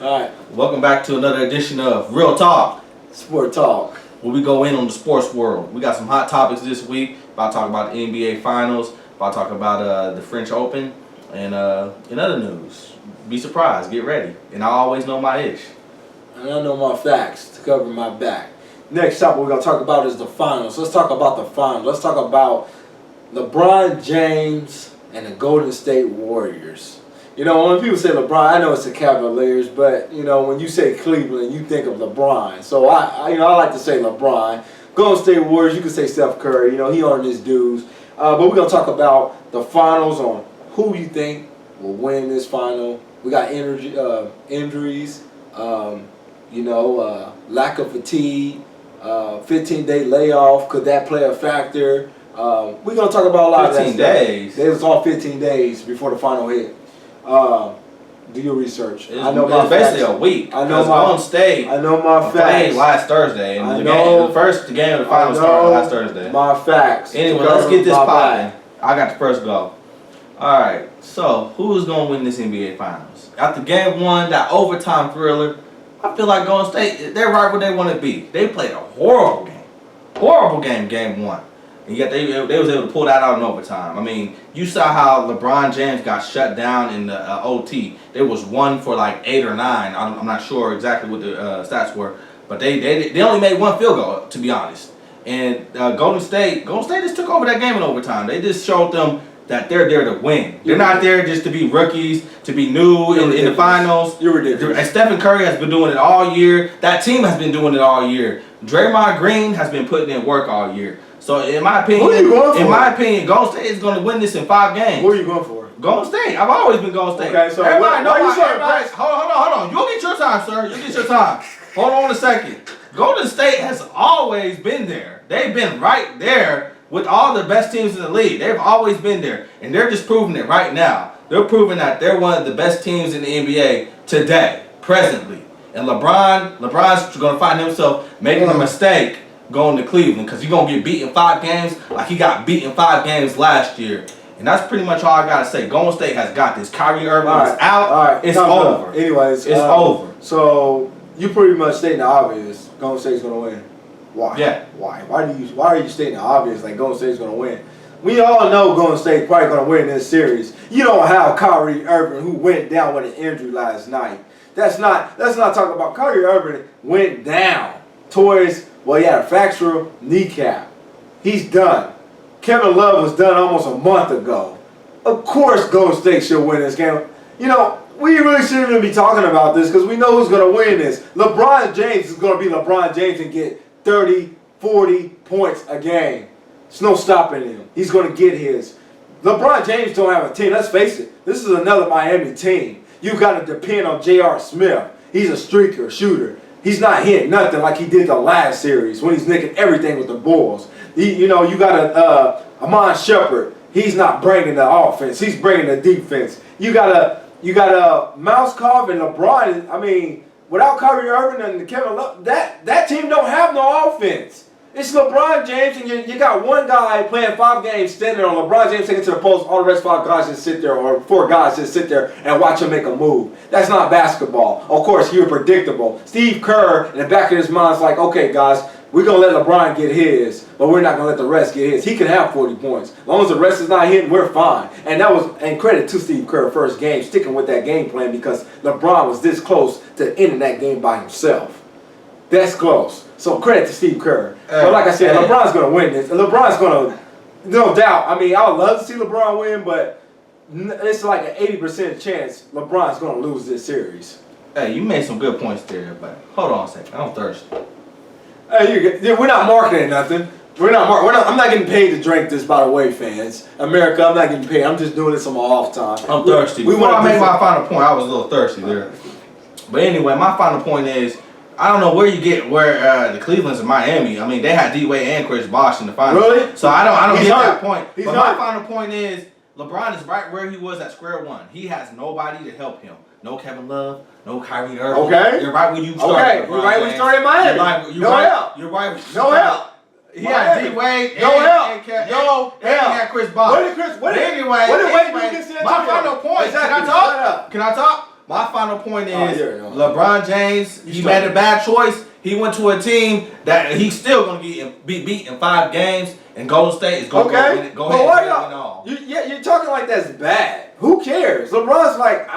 Alright. Welcome back to another edition of Real Talk. Sport Talk. Where we go in on the sports world. We got some hot topics this week. About to talk about the NBA Finals. About to talk about the French Open. And in other news, be surprised. Get ready. And I always know my ish. And I know my facts to cover my back. Next topic we're going to talk about is the finals. Let's talk about the finals. Let's talk about LeBron James and the Golden State Warriors. You know, when people say LeBron, I know it's the Cavaliers, but, you know, when you say Cleveland, you think of LeBron. So, I like to say LeBron. Golden State Warriors, you can say Steph Curry. You know, he earned his dues. But we're going to talk about the finals on who you think will win this final. We got injuries, lack of fatigue, 15-day layoff. Could that play a factor? We're going to talk about a lot of that 15 days? It was all 15 days before the final hit. Do your research. It's basically a week. I know Golden State. I know my facts. Played last Thursday, and the game of the finals started last Thursday. My facts. Anyway, let's get this popping. I got the first go. All right. So, who's gonna win this NBA Finals? After Game 1, that overtime thriller, I feel like Golden State, they're right where they want to be. They played a horrible game. Game 1. And yet they was able to pull that out in overtime. I mean, you saw how LeBron James got shut down in the OT. There was one for like 8 or 9. I'm not sure exactly what the stats were, but they only made one field goal, to be honest. And Golden State just took over that game in overtime. They just showed them that they're there to win. They're not there just to be rookies, to be new in the finals. You're ridiculous. And Stephen Curry has been doing it all year. That team has been doing it all year. Draymond Green has been putting in work all year. So in my opinion, Golden State is going to win this in 5 games. Who are you going for? Golden State. I've always been Golden State. Okay, so everybody why you so impressed? Hold on. You'll get your time, sir. You'll get your time. Hold on a second. Golden State has always been there. They've been right there with all the best teams in the league. They've always been there, and they're just proving it right now. They're proving that they're one of the best teams in the NBA today, presently. And LeBron's going to find himself making a mistake going to Cleveland, because he's going to get beat in 5 games like he got beat in 5 games last year. And that's pretty much all I got to say. Golden State has got this. Kyrie Irving is out. All right. It's over. Anyways. It's over. So, you pretty much stating the obvious. Golden State's going to win. Why? Yeah. Why are you stating the obvious like Golden State's going to win? We all know Golden State probably going to win this series. You don't have Kyrie Irving, who went down with an injury last night. Let's not talk about Kyrie Irving went down towards, well, he had a fractured kneecap. He's done. Kevin Love was done almost a month ago. Of course Golden State should win this game. You know, we really shouldn't even be talking about this because we know who's going to win this. LeBron James is going to be LeBron James and get 30, 40 points a game. There's no stopping him. He's going to get his. LeBron James don't have a team. Let's face it. This is another Miami team. You got to depend on J.R. Smith. He's a streaker, shooter. He's not hitting nothing like he did the last series when he's nicking everything with the Bulls. You got Amon Shepard. He's not bringing the offense. He's bringing the defense. You got a Mousekov and LeBron. I mean, without Kyrie Irving and Kevin Love, that team don't have no offense. It's LeBron James, and you got one guy playing 5 games, standing on LeBron James taking to the post. All the rest 5 guys just sit there, or 4 guys just sit there and watch him make a move. That's not basketball. Of course, you're predictable. Steve Kerr, in the back of his mind, is like, okay, guys, we're going to let LeBron get his, but we're not going to let the rest get his. He can have 40 points. As long as the rest is not hitting, we're fine. And credit to Steve Kerr, first game, sticking with that game plan because LeBron was this close to ending that game by himself. That's close. So credit to Steve Kerr. But like I said, LeBron's going to win this. LeBron's going to, no doubt. I mean, I would love to see LeBron win, but it's like an 80% chance LeBron's going to lose this series. Hey, you made some good points there, but hold on a second. I'm thirsty. Hey, we're not marketing nothing. I'm not getting paid to drink this, by the way, fans. America, I'm not getting paid. I'm just doing this on my off time. I'm thirsty. Before I make my final point, I was a little thirsty there. But anyway, my final point is, I don't know where you get the Cleveland's in Miami. I mean, they had D-Wade and Chris Bosh in the finals. Really? So I don't get that point. But my final point is, LeBron is right where he was at square one. He has nobody to help him. No Kevin Love, no Kyrie Irving. Okay. You're right when you started. Okay. You're right when you started in Miami. No help. You're right. No help. He had D-Wade no help. And he had Chris Bosh. What did Wade do against the my final point. Exactly. Can I talk? My final point is LeBron James. He made a bad choice. He went to a team that he's still gonna be beat in 5 games, and Golden State is going to win it. Go ahead and win all. You're talking like that's bad. Who cares? LeBron's like,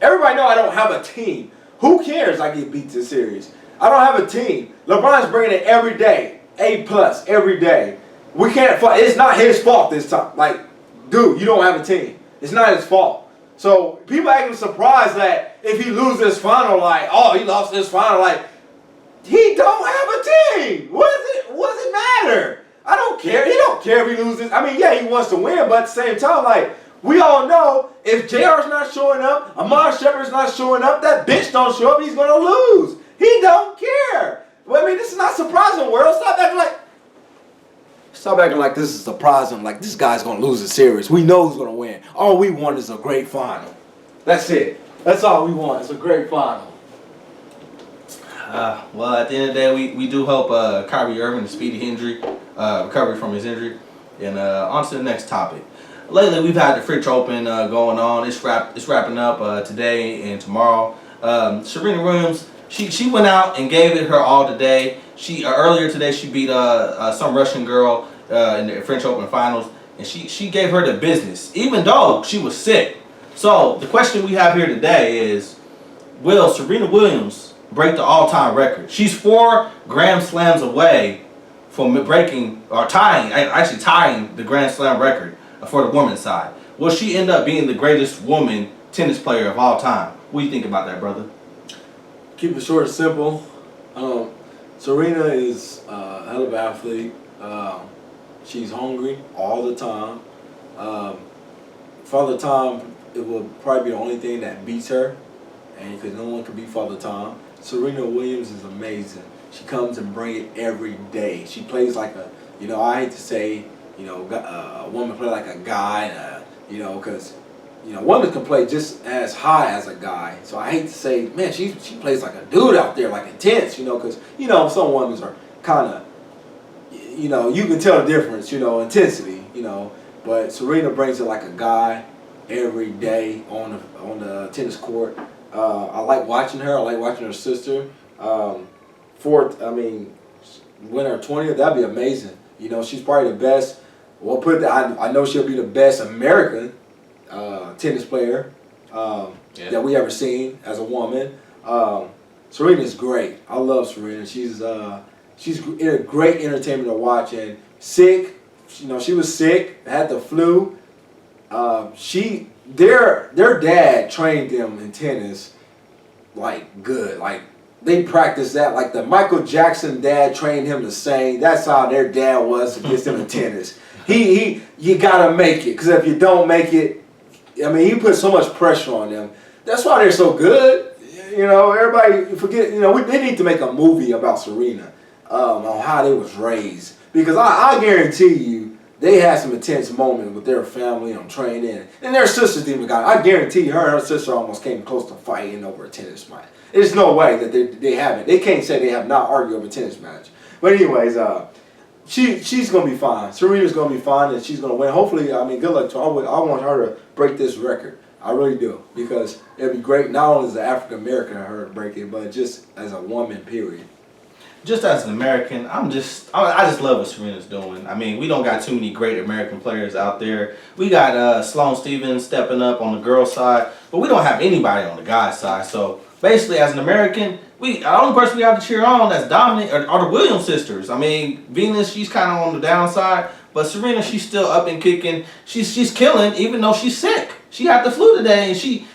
everybody know I don't have a team. Who cares? I get beat this series. I don't have a team. LeBron's bringing it every day, A+ every day. We can't. It's not his fault this time. Like, dude, you don't have a team. It's not his fault. So people acting surprised that if he loses this final, like, oh, he lost this final, like, he don't have a team. What does it matter? I don't care. He don't care if he loses. I mean, yeah, he wants to win, but at the same time, like, we all know if JR's not showing up, Amon Shepard's not showing up, that bitch don't show up, he's going to lose. He don't care. Well, I mean, this is not surprising, world. Stop acting like this is surprising, like this guy's going to lose the series. We know who's going to win. All we want is a great final. That's it. That's all we want. It's a great final. Well, at the end of the day, we do hope Kyrie Irving a speedy recovery from his injury. And on to the next topic. Lately, we've had the French Open going on. It's wrapping up today and tomorrow. Serena Williams, she went out and gave it her all today. She earlier today she beat some Russian girl in the French Open finals, and she gave her the business, even though she was sick. So the question we have here today is, will Serena Williams break the all-time record? She's 4 Grand Slams away from breaking or tying the Grand Slam record for the women's side. Will she end up being the greatest woman tennis player of all time? What do you think about that, brother? Keep it short and simple. Serena is a hell of an athlete. She's hungry all the time. Father Time, it will probably be the only thing that beats her, and because no one can beat Father Time. Serena Williams is amazing. She comes and brings it every day. She plays like a, I hate to say, a woman play like a guy, because, women can play just as high as a guy. So I hate to say, man, she plays like a dude out there, like intense, because, some women are kind of, you can tell the difference, intensity, But Serena brings it like a guy every day on the tennis court. I like watching her. I like watching her sister. Win her 20th, that'd be amazing. She's probably the best. Well, I know she'll be the best American tennis player that we ever seen as a woman. Serena's great. I love Serena. She's a great entertainment to watch. And sick, she was sick, had the flu. Their dad trained them in tennis like good. Like they practiced that. Like the Michael Jackson dad trained him to sing. That's how their dad was to get them in tennis. You gotta make it, because if you don't make it, he put so much pressure on them. That's why they're so good. Everybody forget. They need to make a movie about Serena, on how they was raised, because I guarantee you they had some intense moments with their family on training, and their sisters even got. I guarantee her and her sister almost came close to fighting over a tennis match. There's no way that they haven't. They can't say they have not argued over a tennis match. But anyways, she's gonna be fine. Serena's gonna be fine, and she's gonna win. Hopefully, good luck to her. I want her to break this record. I really do, because it'd be great not only as an African American for her to break it, but just as a woman. Period. Just as an American, I just love what Serena's doing. We don't got too many great American players out there. We got Sloane Stephens stepping up on the girls' side, but we don't have anybody on the guys' side. So basically, as an American, the only person we have to cheer on that's dominant are the Williams sisters. Venus, she's kind of on the downside, but Serena, she's still up and kicking. She's killing, even though she's sick. She had the flu today, and she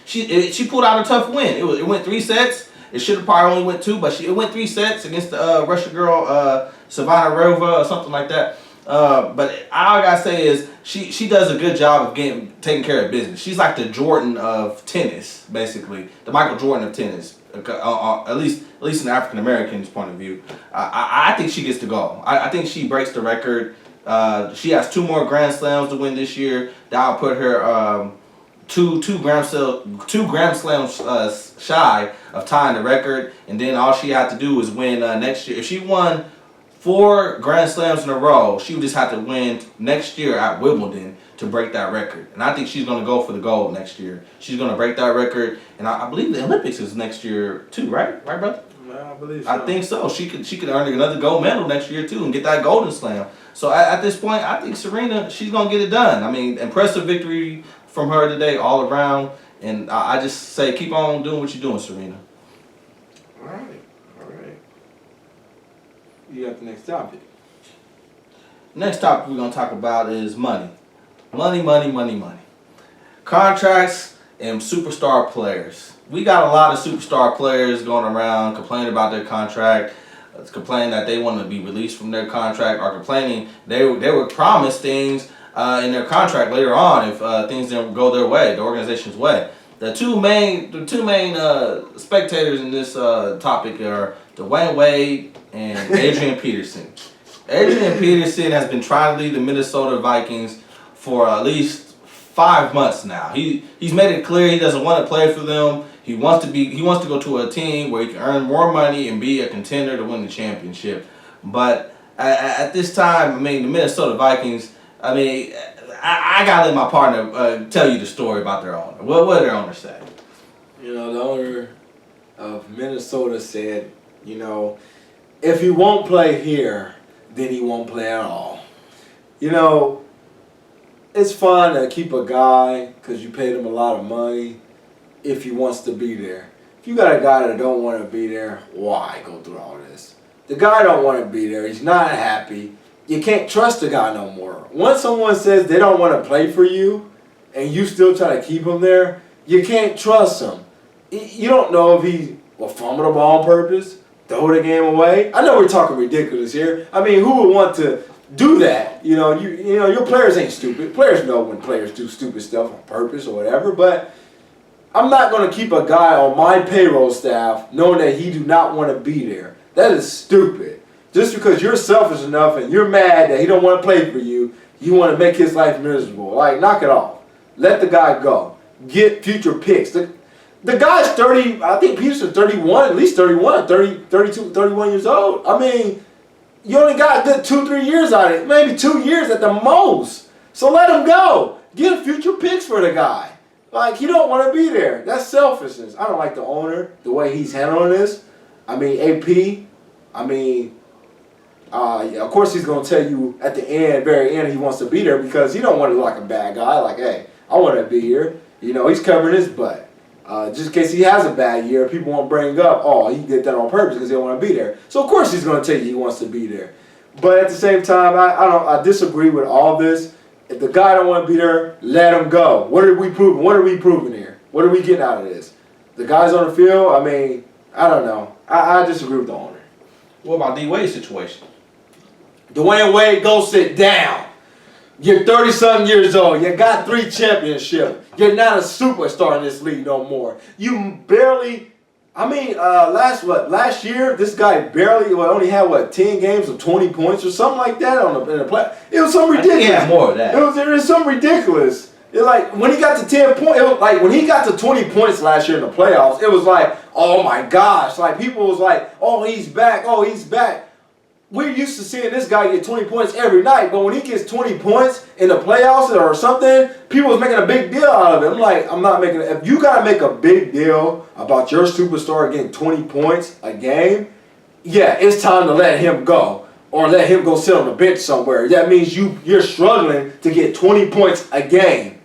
pulled out a tough win. It went 3 sets. It should have probably only went 2, but it went 3 sets against the Russian girl, Savannah Rova or something like that. But all I gotta say is she does a good job of taking care of business. She's like the Jordan of tennis, basically, the Michael Jordan of tennis. At least in the African American's point of view. I think she gets to go. I think she breaks the record. She has 2 more Grand Slams to win this year. That'll put her two Grand Slams shy of tying the record, and then all she had to do is win next year. If she won 4 Grand Slams in a row. She would just have to win next year at Wimbledon to break that record. And I think she's going to go for the gold next year. She's going to break that record. And I believe the Olympics is next year too, right? Right, brother? I believe so. I think so. She could earn another gold medal next year too and get that golden slam. So at this point, I think Serena, she's going to get it done. I mean, impressive victory from her today all around. And I just say keep on doing what you're doing, Serena. All right. You got the next topic. Next topic we're going to talk about is money. Money. Contracts and superstar players. We got a lot of superstar players going around complaining about their contract, complaining that they want to be released from their contract, or complaining they were promised things in their contract later on if things didn't go their way, the organization's way. The two main spectators in this topic are Dwayne Wade and Adrian Peterson. Adrian Peterson has been trying to lead the Minnesota Vikings for at least 5 months now. He's made it clear he doesn't want to play for them. He wants to go to a team where he can earn more money and be a contender to win the championship. But at this time, I mean, the Minnesota Vikings, I mean, I gotta let my partner tell you the story about their owner. What did their owner say? You know, the owner of Minnesota said, you know, if he won't play here, then he won't play at all. You know, it's fine to keep a guy because you paid him a lot of money if he wants to be there. If you got a guy that don't want to be there, why go through all this? The guy don't want to be there. He's not happy. You can't trust the guy no more. Once someone says they don't want to play for you and you still try to keep him there, you can't trust him. You don't know if he will fumble the ball on purpose, throw the game away. I know we're talking ridiculous here. I mean, who would want to do that? You know, your players ain't stupid. Players know when players do stupid stuff on purpose or whatever, but I'm not going to keep a guy on my payroll staff knowing that he do not want to be there. That is stupid. Just because you're selfish enough and you're mad that he don't want to play for you, you want to make his life miserable. Like, knock it off. Let the guy go. Get future picks. The guy's 30, I think Peterson's 31, at least 31, 30, 32, 31 years old. I mean, you only got a good 2-3 years out of it. Maybe 2 years at the most. So let him go. Get future picks for the guy. Like, he don't want to be there. That's selfishness. I don't like the owner, the way he's handling this. I mean, AP, of course he's going to tell you at the end, very end, he wants to be there because he don't want to look like a bad guy. Like, hey, I want to be here. You know, he's covering his butt. Just in case he has a bad year, people won't bring up, oh, he did that on purpose because he don't want to be there. So, of course he's going to tell you he wants to be there. But at the same time, I disagree with all this. If the guy don't want to be there, let him go. What are we proving? What are we proving here? What are we getting out of this? The guys on the field, I mean, I don't know. I disagree with the owner. What about D Wade's situation? Dwayne Wade, go sit down. You're 30-something years old. You got 3 championships. You're not a superstar in this league no more. You barely, last year, this guy barely, only had, 10 games of 20 points or something like that in the play. It was something ridiculous. I think he had more of that. It was something ridiculous. It like, when he got to 10 points, it was like, when he got to 20 points last year in the playoffs, it was like, oh my gosh. Like, people was like, oh, he's back. Oh, he's back. We're used to seeing this guy get 20 points every night, but when he gets 20 points in the playoffs or something, people was making a big deal out of it. I'm like, I'm not making it. If you got to make a big deal about your superstar getting 20 points a game, yeah, it's time to let him go or let him go sit on the bench somewhere. That means you're struggling to get 20 points a game.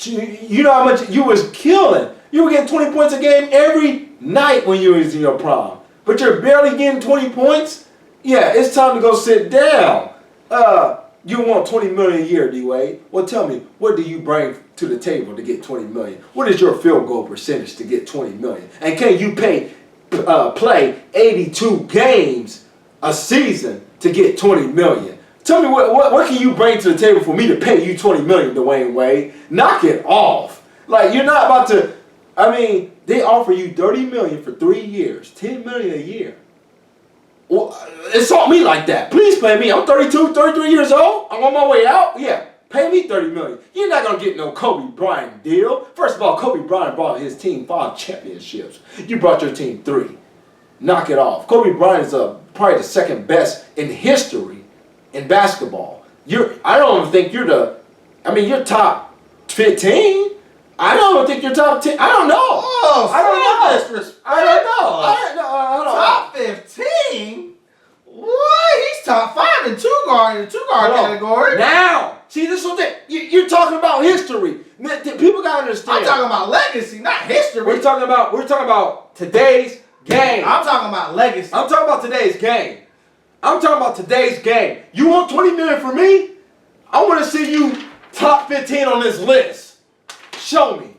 You know how much you was killing. You were getting 20 points a game every night when you was in your prime, but you're barely getting 20 points. Yeah, it's time to go sit down. You want $20 million a year, D-Wade. Well, tell me, what do you bring to the table to get $20 million? What is your field goal percentage to get $20 million? And can you play 82 games a season to get $20 million? Tell me, what can you bring to the table for me to pay you $20 million, Dwayne Wade? Knock it off. Like, you're not about to, they offer you $30 million for 3 years, $10 million a year. Well, insult me like that. Please pay me. I'm 32, 33 years old. I'm on my way out. Yeah, pay me $30 million. You're not going to get no Kobe Bryant deal. First of all, Kobe Bryant brought his team 5 championships. You brought your team 3. Knock it off. Kobe Bryant is a probably the second best in history in basketball. I don't even think you're you're top 15. I don't think you're top 10. I don't know. Oh, I don't know. I don't know. Top 15? What? He's top 5 in two guard category. Now, see, this is what you're talking about history. People gotta understand. I'm talking about legacy, not history. We're talking about today's game. I'm talking about legacy. I'm talking about today's game. I'm talking about today's game. You want 20 million from me? I want to see you top 15 on this list. Show me.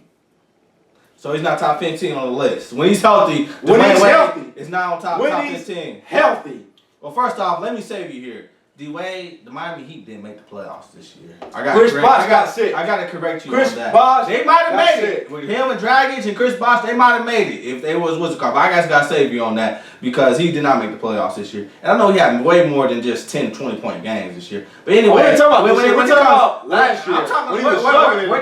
So he's not top 15 on the list. When he's healthy, healthy, it's not on top 15. Healthy. Well, first off, let me save you here. D-Wade, the Miami Heat didn't make the playoffs this year. Chris Bosh got sick. I got to correct you Chris on that. Bosh they might have made sick. it. With him and Dragic and Chris Bosh, they might have made it if they was what's it called. But I guess I got to save you on that because he did not make the playoffs this year. And I know he had way more than just 10, 20-point games this year. But anyway, we're talking about last year. We're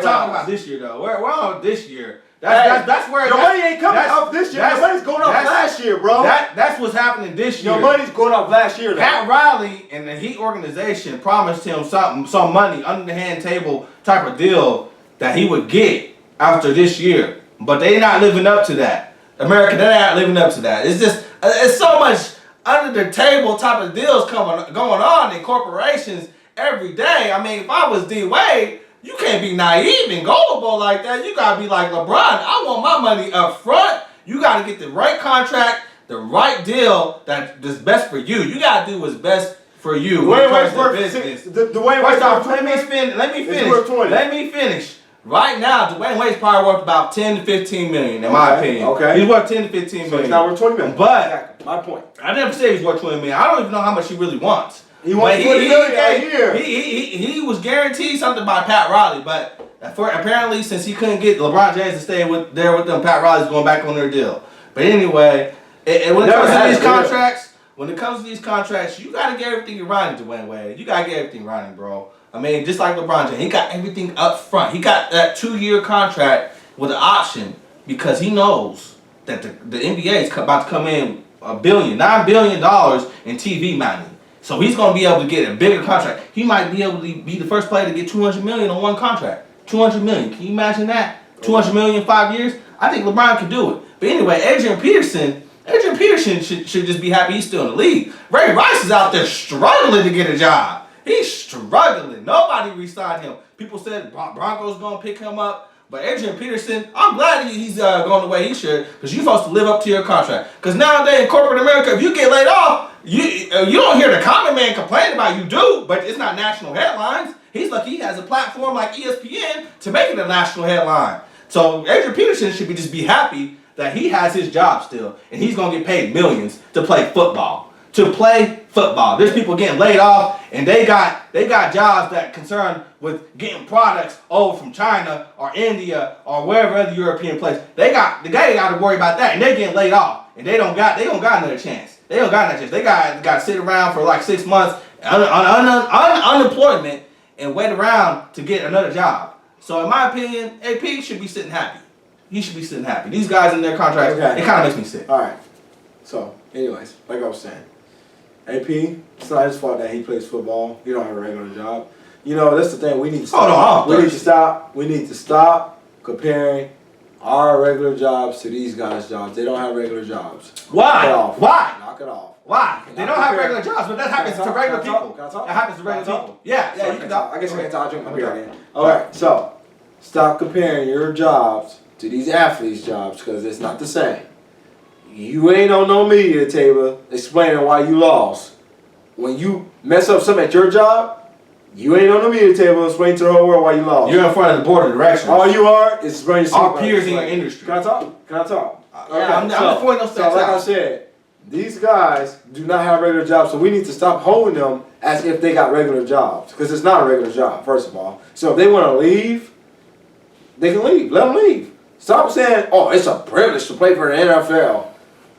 talking about this year, though. We're on this year. That's where your money ain't coming off this year. Your money's going off last year, bro. That's what's happening this year. Your money's going off last year. Pat Riley and the Heat organization promised him some money, under the hand table type of deal that he would get after this year, but they're not living up to that. America, they're not living up to that. It's so much under the table type of deals going on in corporations every day. I mean, if I was D-Wade, you can't be naive and gullible like that. You gotta be like LeBron. I want my money up front. You gotta get the right contract, the right deal that's best for you. You gotta do what's best for you. Dwayne Wade's worth business. Let me finish. Right now, Dwayne Wade's probably worth about 10 to 15 million, in my opinion. Okay. He's worth 10 to 15 million. So he's not worth 20 million. But exactly. My point. I never said he's worth 20 million. I don't even know how much he really wants. He wants 20 million a year. He was guaranteed something by Pat Riley, but apparently since he couldn't get LeBron James to stay with them, Pat Riley's going back on their deal. But anyway, when it comes to these contracts, you gotta get everything you're running, Dwayne Wade. You gotta get everything running, bro. I mean, just like LeBron James, he got everything up front. He got that 2-year contract with an option because he knows that the NBA is about to come in $9 billion in TV money. So he's going to be able to get a bigger contract. He might be able to be the first player to get $200 million on one contract. $200 million. Can you imagine that? $200 million in 5 years? I think LeBron can do it. But anyway, Adrian Peterson should just be happy he's still in the league. Ray Rice is out there struggling to get a job. He's struggling. Nobody re-signed him. People said Broncos going to pick him up. But Adrian Peterson, I'm glad he's going the way he should, because you're supposed to live up to your contract. Because nowadays in corporate America, if you get laid off, you don't hear the common man complain about you do, but it's not national headlines. He's lucky he has a platform like ESPN to make it a national headline. So Adrian Peterson should just be happy that he has his job still, and he's going to get paid millions to play football. There's people getting laid off, and they got jobs that concern with getting products over from China or India or wherever other European place. The guy got to worry about that, and they getting laid off, and they don't got another chance. They don't got another chance. They got to sit around for like 6 months on unemployment and wait around to get another job. So in my opinion, AP should be sitting happy. He should be sitting happy. These guys in their contracts, it kind of makes me sick. All right. So, anyways, like I was saying, AP, it's not his fault that he plays football. He don't have a regular job. You know, that's the thing. We need to stop. We need to stop comparing our regular jobs to these guys' jobs. They don't have regular jobs. Why? Knock it off. Why? They don't have regular jobs, but that happens to regular people. That happens to regular people. Yeah, you can talk. I guess I can talk. All right, so stop comparing your jobs to these athletes' jobs because it's not the same. You ain't on no media table explaining why you lost. When you mess up something at your job, you ain't on the media table explaining to the whole world why you lost. You're in front of the board of directors. All you are is explaining to our peers in your industry. Can I talk? Okay. I'm just pointing those things out. Like I said, these guys do not have regular jobs, so we need to stop holding them as if they got regular jobs. Because it's not a regular job, first of all. So if they want to leave, they can leave. Let them leave. Stop saying, oh, it's a privilege to play for the NFL.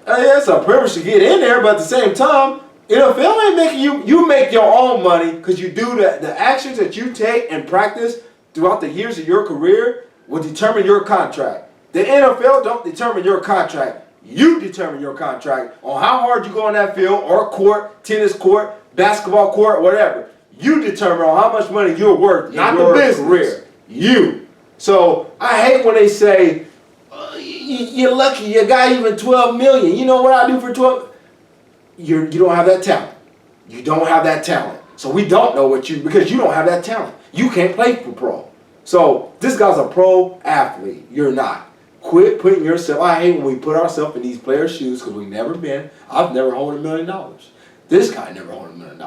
Yeah, it's a privilege to get in there, but at the same time, NFL ain't making you make your own money because you do the actions that you take and practice throughout the years of your career will determine your contract. The NFL don't determine your contract. You determine your contract on how hard you go on that field or court, tennis court, basketball court, whatever. You determine on how much money you're worth in your career. You. So I hate when they say, you're lucky you got even $12 million. You know what I do for 12? You don't have that talent. You don't have that talent. So we don't know because you don't have that talent. You can't play for pro. So this guy's a pro athlete. You're not. Quit putting yourself. I hate when we put ourselves in these players' shoes because we've never been. I've never held $1 million. This guy never held $1 million.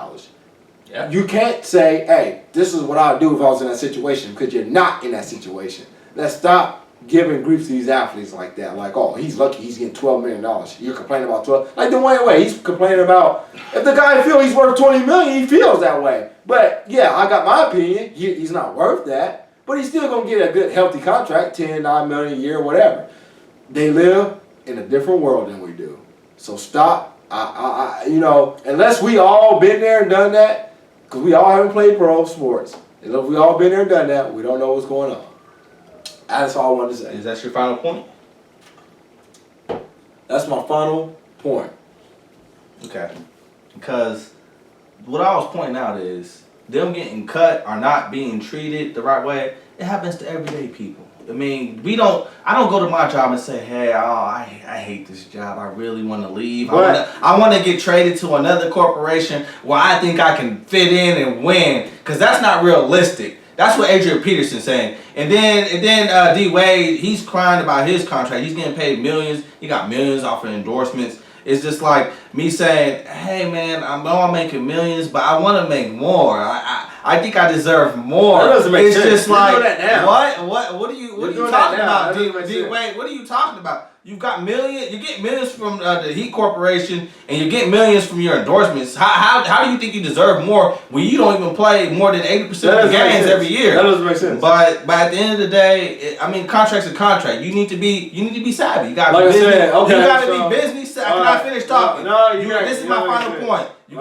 Yeah. You can't say, hey, this is what I would do if I was in that situation, because you're not in that situation. Let's stop giving grief to these athletes like that. Like, oh, he's lucky he's getting $12 million. You're complaining about 12. Like Dwayne Wade, he's complaining about, if the guy feels he's worth $20 million, he feels that way. But yeah, I got my opinion. He's not worth that. But he's still going to get a good, healthy contract, $10, $9 million a year, whatever. They live in a different world than we do. So stop. Unless we all been there and done that, because we all haven't played pro sports. Unless we all been there and done that, we don't know what's going on. That's all I wanted to say. Is that your final point? That's my final point. Okay. Because what I was pointing out is them getting cut or not being treated the right way, it happens to everyday people. I mean, I don't go to my job and say, hey, I hate this job. I really want to leave. I want to get traded to another corporation where I think I can fit in and win, because that's not realistic. That's what Adrian Peterson's saying. And then D Wade, he's crying about his contract. He's getting paid millions. He got millions off of endorsements. It's just like me saying, hey man, I know I'm making millions, but I want to make more. I think I deserve more. That doesn't make sense. It's just like, what are you talking about, D Wade? What are you talking about? You got millions. You get millions from the Heat Corporation, and you get millions from your endorsements. How do you think you deserve more when you don't even play more than 80% of the games every year? That doesn't make sense. But at the end of the day, contract's a contract. You need to be savvy. You got to be business. Can I finish talking? This is my final point. You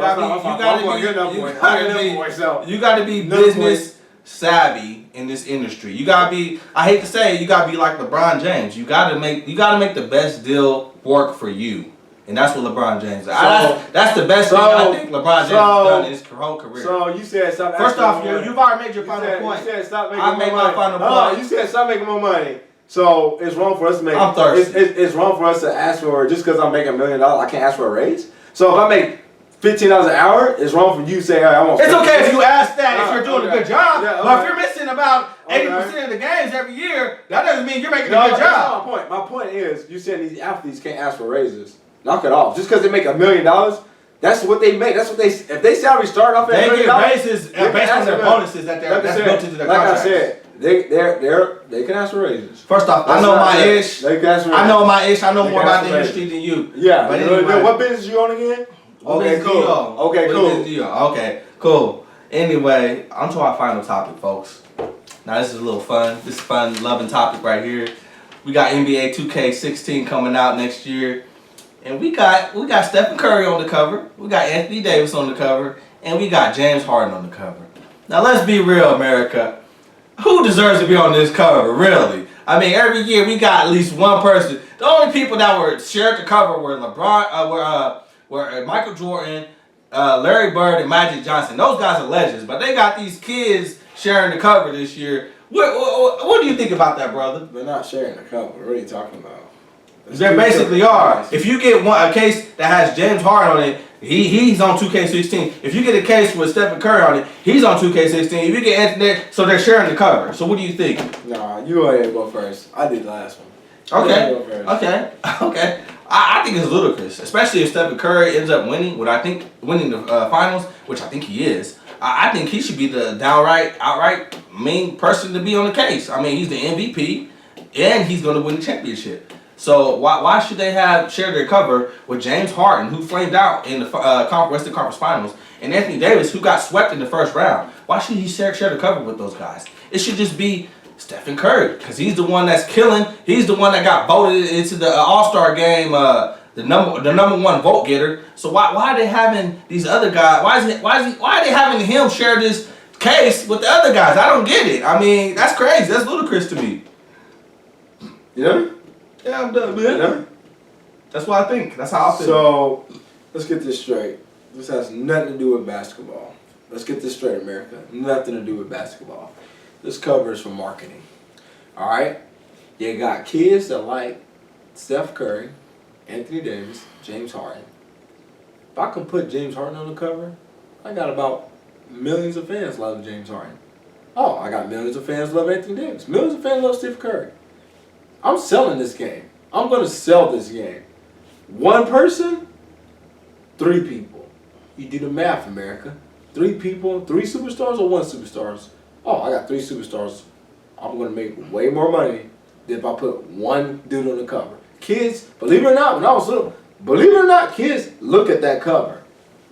got to be business savvy in this industry. You gotta be, I hate to say it, you gotta be like LeBron James. You gotta make the best deal work for you. And that's what LeBron James does. That's the best thing I think LeBron James has done in his whole career. So you said stop. First off, you've already made your final point. You said stop making more money. my final point. You said stop making more money. So it's wrong for us to make. I'm thirsty. It's wrong for us to ask for, just because I'm making $1 million, I can't ask for a raise. So if I make $15 an hour, it's wrong for you to say, I want. It's okay if you ask that if you're doing a good job. Yeah, but if you're missing about 80% of the games every year, that doesn't mean you're making a good job. That's not my point. My point is, you said these athletes can't ask for raises. Knock it off. Just because they make $1 million, that's what they make. That's what they. If they salary start off at $1 million, they get raises based on their bonuses that's built into their contracts. Like I said, they can ask for raises. First off, I know my ish. They can ask for raises. I know my ish. I know more about the industry than you. Yeah. But anyway, what business you on again? Okay, cool. Anyway, on to our final topic, folks. Now this is a little fun. This is fun, loving topic right here. We got NBA 2K16 coming out next year, and we got Stephen Curry on the cover. We got Anthony Davis on the cover, and we got James Harden on the cover. Now let's be real, America. Who deserves to be on this cover, really? I mean, every year we got at least one person. The only people that were shared the cover were were Michael Jordan, Larry Bird, and Magic Johnson. Those guys are legends, but they got these kids sharing the cover this year. What do you think about that, brother? They're not sharing the cover. What are you talking about? They basically are. If you get a case that has James Harden on it, he's on 2K16. If you get a case with Stephen Curry on it, he's on 2K16. If you get Anthony, so they're sharing the cover. So what do you think? Nah, you go ahead and go first. I did the last one. Okay. I think it's ludicrous, especially if Stephen Curry ends up winning the finals, which I think he is. I think he should be the outright main person to be on the case. I mean, he's the MVP, and he's going to win the championship. So why should they share their cover with James Harden, who flamed out in the Western Conference Finals, and Anthony Davis, who got swept in the first round? Why should he share the cover with those guys? It should just be Stephen Curry, because he's the one that's killing. He's the one that got voted into the All-Star game, the number one vote getter. So why are they having these other guys? Why are they having him share this case with the other guys? I don't get it. I mean, that's crazy. That's ludicrous to me. Yeah. Yeah, I'm done, man. That's what I think. That's how I feel. So, let's get this straight. This has nothing to do with basketball. Let's get this straight, America. Nothing to do with basketball. This cover is for marketing. All right? You got kids that like Steph Curry, Anthony Davis, James Harden. If I can put James Harden on the cover, I got about millions of fans love James Harden. Oh, I got millions of fans love Anthony Davis. Millions of fans love Steph Curry. I'm selling this game. I'm going to sell this game. One person, 3 people. You do the math, America. 3 people, 3 superstars or 1 superstars? Oh, I got 3 superstars. I'm going to make way more money than if I put 1 dude on the cover. Kids, believe it or not, when I was little, believe it or not, kids look at that cover.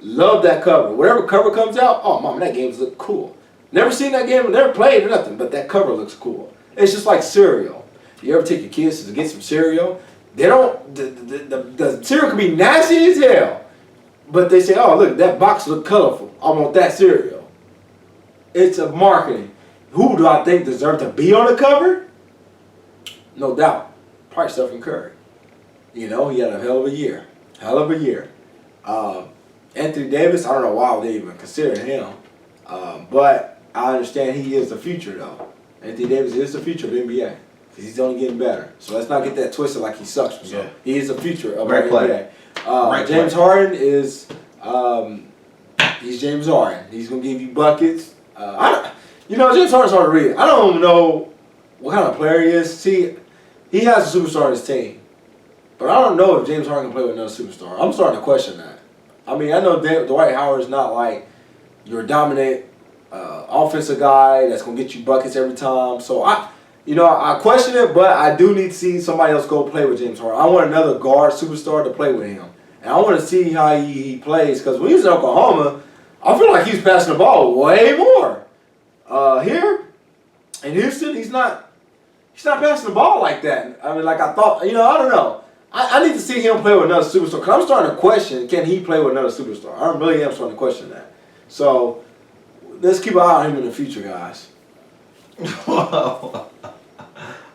Love that cover. Whatever cover comes out, oh, mom, that game's look cool. Never seen that game, never played or nothing, but that cover looks cool. It's just like cereal. You ever take your kids to get some cereal? They don't, the cereal can be nasty as hell, but they say, oh, look, that box look colorful. I want that cereal. It's a marketing. Who do I think deserves to be on the cover? No doubt. Probably Stephen Curry. You know, he had a hell of a year. Hell of a year. Anthony Davis, I don't know why they even consider him. But I understand he is the future, though. Anthony Davis is the future of the NBA. Because he's only getting better. So let's not get that twisted like he sucks or something. He is the future of the NBA. James Harden is, he's James Harden. He's going to give you buckets. James Harden's hard to read. I don't know what kind of player he is. See, he has a superstar on his team. But I don't know if James Harden can play with another superstar. I'm starting to question that. I mean, I know Dwight Howard's not like your dominant offensive guy that's going to get you buckets every time. So, I question it, but I do need to see somebody else go play with James Harden. I want another guard superstar to play with him. And I want to see how he plays. Because when he was in Oklahoma, I feel like he's passing the ball way more. Here in Houston, he's not passing the ball like that. I mean, like I thought, I don't know. I need to see him play with another superstar. Because I'm starting to question, can he play with another superstar? I really am starting to question that. So, let's keep an eye on him in the future, guys.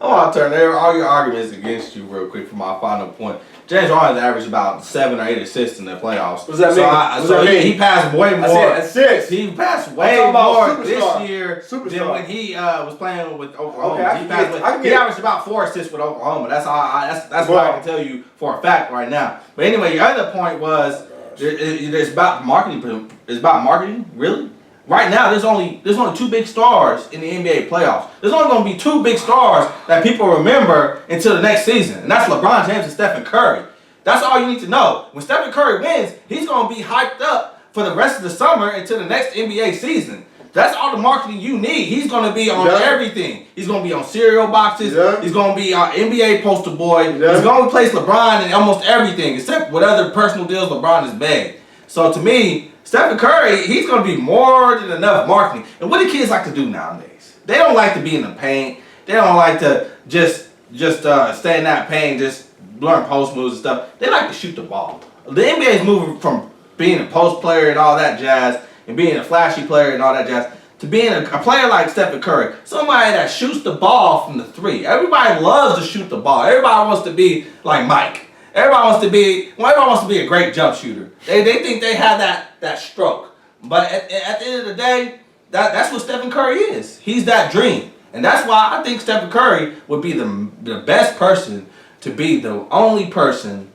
I want to turn all your arguments against you real quick for my final point. James Harden averaged about 7 or 8 assists in the playoffs. What does that mean? He passed way more. Assists. He passed way more this year than when he was playing with Oklahoma. Okay, he averaged about 4 assists with Oklahoma. That's what I can tell you for a fact right now. But anyway, your other point was it's about marketing. It's about marketing, really. Right now, there's only 2 big stars in the NBA playoffs. There's only going to be 2 big stars that people remember until the next season, and that's LeBron James and Stephen Curry. That's all you need to know. When Stephen Curry wins, he's going to be hyped up for the rest of the summer until the next NBA season. That's all the marketing you need. He's going to be on everything. He's going to be on cereal boxes. Yeah. He's going to be our NBA poster boy. Yeah. He's going to replace LeBron in almost everything, except what other personal deals LeBron has begged. So to me, Stephen Curry, he's going to be more than enough marketing. And what do kids like to do nowadays? They don't like to be in the paint. They don't like to just stay in that paint, just learn post moves and stuff. They like to shoot the ball. The NBA is moving from being a post player and all that jazz and being a flashy player and all that jazz to being a player like Stephen Curry, somebody that shoots the ball from the 3. Everybody loves to shoot the ball. Everybody wants to be like Mike. Everybody wants to be a great jump shooter. They think they have that stroke. But at the end of the day, that's what Stephen Curry is. He's that dream. And that's why I think Stephen Curry would be the best person to be the only person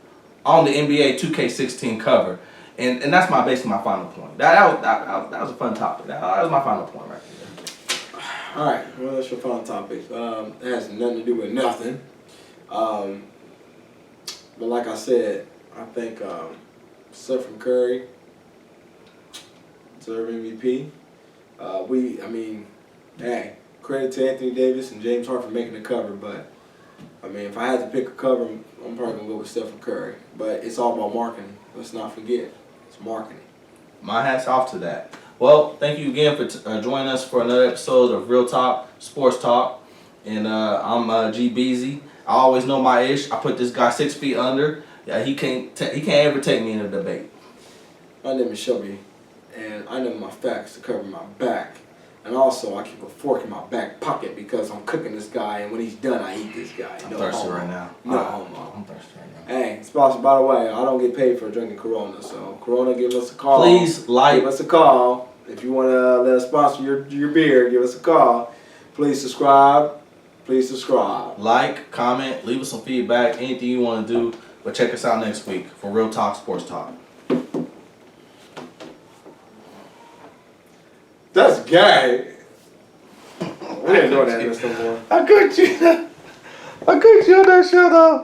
on the NBA 2K16 cover. And that's basically my final point. That was a fun topic. That was my final point right there. All right. Well, that's your final topic. It has nothing to do with nothing. But like I said, I think Stephen Curry deserves MVP. Credit to Anthony Davis and James Harden for making the cover. But if I had to pick a cover, I'm probably gonna go with Stephen Curry. But it's all about marketing. Let's not forget, it's marketing. My hat's off to that. Well, thank you again for joining us for another episode of Real Talk Sports Talk. And I'm G Beezy. I always know my ish. I put this guy 6 feet under. Yeah, he can't ever take me in a debate. My name is Shelby, and I know my facts to cover my back. And also, I keep a fork in my back pocket because I'm cooking this guy, and when he's done, I eat this guy. I'm thirsty right now. No homo. I'm thirsty right now. Hey, sponsor, by the way, I don't get paid for drinking Corona, so Corona, give us a call. Please like. Give us a call. If you want to let us sponsor your beer, give us a call. Please subscribe. Please subscribe. Like, comment, leave us some feedback, anything you want to do. But check us out next week for Real Talk Sports Talk. That's gay. We ain't doing that no more. I could you on that show though.